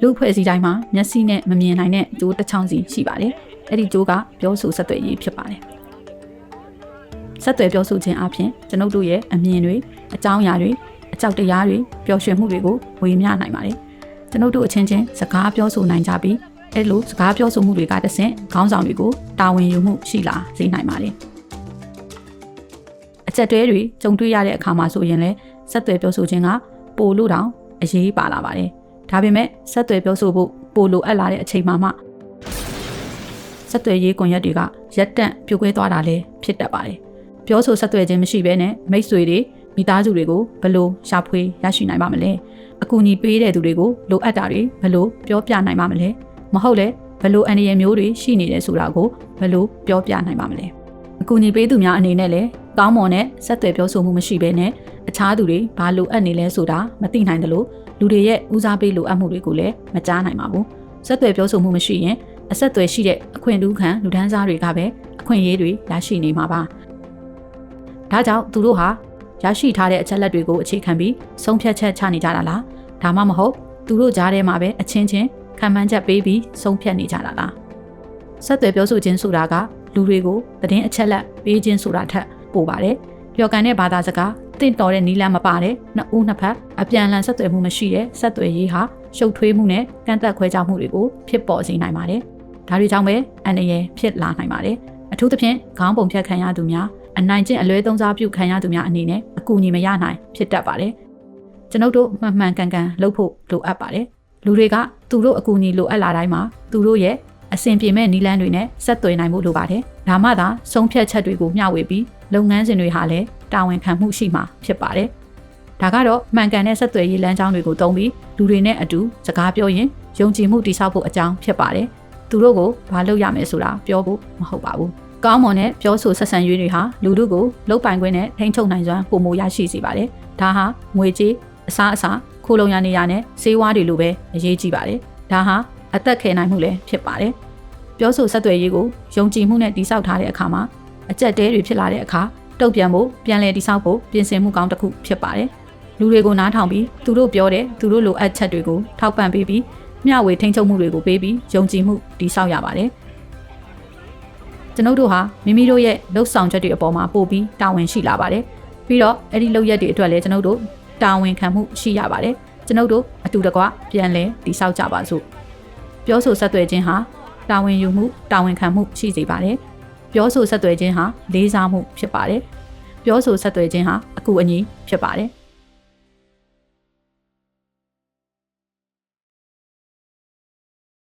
လူဖွဲ့စည်းတိုင်းမှာမျက်စိနဲ့မမြင်နိုင်တဲ့ကြိုးတစ်ချောင်းစီရှိပါတယ်အဲ့ဒီကြိုးကပြောဆိုဆက်သွယ်ရေးဖြစ်ပါတယ်ဆက်သွယ်ပြောဆိုခြင်းအပြင်ကျွန်ုပ်တို့ရဲ့အမြင်တွေအကြောင်းအရာတွေအကြောက်တရားတွေပျော်ရွှင်မှုတွေကိုဝေမျှနိုင်ပါတယ်ကျွန်ုပ်တို့အချင်းချင်းစကားပြောဆိုနိုင်ကြပြီးအဲ့လိုစကားပြောဆိုမှုတွေကတဆင့်ခေါင်းဆောင်တွေကိုတာဝန်ယူမှုရှိလာစေနိုင်ပါတယ်အချက်တွဲတွေကြုံတွေ့ရတဲ့အခါမှာဆိုရင်လည်းဆက်သွယ်ပြောဆိုခြင်းကပိုလို့တောင်အရေးပါလာပါတယ်ဒါပေမဲ့ဆက်သွယ်ပြောဆိုဖို့ပိုလိုအပ်လာတဲ့အချိန်မှဆက်သွယ်ရေးကွန်ရက်တွေကရက်တန့်ပြိုကွဲသွားတာလည်းဖြစ်တတ်ပါတယ်ပြောဆိုဆက်သွယ်ခြင်းမရှိဘဲနဲ့မိတ်ဆွေတွေမိသားစုတွေကိုဘယ်လိုရှာဖွေရရှိနိုင်ပါမလဲအကူအညီပေးတဲ့သူတွေကိုလိုအပ်တာတွေဘယ်လိုပြောပြနိုင်ပါမလဲမဟုတ်လဲဘယ်လိုအန္တရာယ်မျိုးတွေရှိနေတယ်ဆိုတာကိုဘယ်လိုပြောပြနိုင်ပါမလဲအကူအညီပေးသူများအနေနဲ့လည်းကောင်းမွန်တဲ့ဆက်သွယ်ပြောဆိုမှုမရှိဘဲနဲ့အခြားသူတွေဘာလိုအပ်နေလဲဆိုတာမသိနိုင်တယ်လို့လူတွေရဲ့ဦးစားပေးလိုအပ်မှုတွေကိုလည်းမကြားနိုင်ပါဘူးဆက်သွယ်ပြောဆိုမှုမရှိရင်အဆက်အသွယ်ရှိတဲ့အခွင့်အထူးခံလူဒန်းစားတွေကပဲအခွင့်အရေးတွေရရှိနေမှာပါဒါကြောင့်သူတို့ဟာရရှိထားတဲ့အချက်လက်တွေကိုအခြေခံပြီးဆုံးဖြတ်ချက်ချနေကြတာလားဒါမှမဟုတ်သူတို့ကြားထဲမှာပဲအချင်းချင်းခံမှန်းချက်ပေးပြီးဆုံးဖြတ်နေကြတာလားဆက်သွယ်ပြောဆိုခြင်းဆိုတာကလူတွေကိုသတင်းအချက်လက်ပေးခြင်းဆိုတာထက်ပိုပါတယ်လျော်ကန်တဲ့ဘာသာစကားတင့်တော်တဲ့နီးလမ်းမပါတဲ့နှစ်ဦးနှစ်ဖက်အပြန်အလှန်ဆက်သွယ်မှုမရှိတဲ့ဆက်သွယ်ရေးဟာရှုပ်ထွေးမှုနဲ့ကန့်သက်ခွဲခြားမှုတွေကိုဖြစ်ပေါ်စေနိုင်ပါတယ်ဒါတွေကြောင့်ပဲအန္တရာယ်ဖြစ်လာနိုင်ပါတယ်အထူးသဖြင့်ခေါင်းပုံဖြတ်ခံရသူများအနိုင်ကျင့်အလွဲသုံးစားပြုခံရသူများအနေနဲ့အကူအညီမရနိုင်ဖြစ်တတ်ပါတယ်ကျွန်ုပ်တို့မှန်ကန်ကန်လုပ်ဖို့လိုအပ်ပါတယ်လူတွေကသူတို့အကူအညီလိုအပ်လာတိုင်းမှာသူတို့ရဲ့အဆင်ပြေမဲ့နည်းလမ်းတွေနဲ့ဆက်သွယ်နိုင်ဖို့လိုပါတယ်ဒါမှသာဆုံးဖြတ်ချက်တွေကိုမျှဝေပြီးလုပ်ငန်းစဉ်တွေဟာလည်းတာဝန်ခံမှုရှိမှာဖြစ်ပါတယ်ဒါကတော့မှန်ကန်တဲ့ဆက်သွယ်ရေးလမ်းကြောင်းတွေကိုသုံးပြီးလူတွေနဲ့အတူစကားပြောရင်ယုံကြည်မှုတည်ဆောက်ဖို့အကြောင်းဖြစ်ပါတယ်သူတို့ကိုဘာလုပ်ရမယ်ဆိုတာပြောဖို့မဟုတ်ပါဘူးကောင်းမွန်တဲ့ပြောဆိုဆက်ဆံရေးတွေဟာလူတို့ကိုလုတ်ပိုင်ခွင့်နဲ့ထိန်းချုပ်နိုင်စွမ်းပုံမရရှိစေပါတယ်ဒါဟာငွေကြေးအစားခိုးလုံရနေရနဲ့စေဝါးတွေလိုပဲအရေးကြီးပါတယ်ဒါဟာအသက်ခဲနိုင်မှုလည်းဖြစ်ပါတယ်ပြောဆိုဆက်သွယ်ရေးကိုယုံကြည်မှုနဲ့တည်ဆောက်ထားတဲ့အခါမှာအကျက်တဲတွေဖြစ်လာတဲ့အခါတုတ်ပြန်ဖို့ပြန်လည်တည်ဆောက်ဖို့ပြင်ဆင်မှုကောင်းတစ်ခုဖြစ်ပါတယ်လူတွေကိုနားထောင်ပြီးသူတို့ပြောတဲ့သူတို့လိုအပ်ချက်တွေကိုထောက်ပံ့ပေးပြီးမျှဝေထိန်းချုပ်မှုတွေကိုပေးပြီးယုံကြည်မှုတည်ဆောက်ရပါတယ်ကျွန်ုပ်တို့ဟာမိမိတို့ရဲ့လှုပ်ဆောင်ချက်တွေအပေါ်မှာပို့ပြီးတာဝန်ရှိလာပါတယ်ပြီးတော့အဲ့ဒီလုပ်ရက်တွေအတွက်လည်းကျွန်ုပ်တို့တာဝန်ခံမှုရှိရပါတယ်ကျွန်ုပ်တို့အတူတကွပြန်လည်တည်ဆောက်ကြပါစို့ပြောဆိုဆက်သွယ်ခြင်းဟာတာဝန်ယူမှုတာဝန်ခံမှုရှိစေပါတယ်ပြောဆိုဆက်သွယ်ခြင်းဟာလေးစားမှုဖြစ်ပါတယ်ပြောဆိုဆက်သွယ်ခြင်းဟာအကူအညီဖြစ်ပါတယ်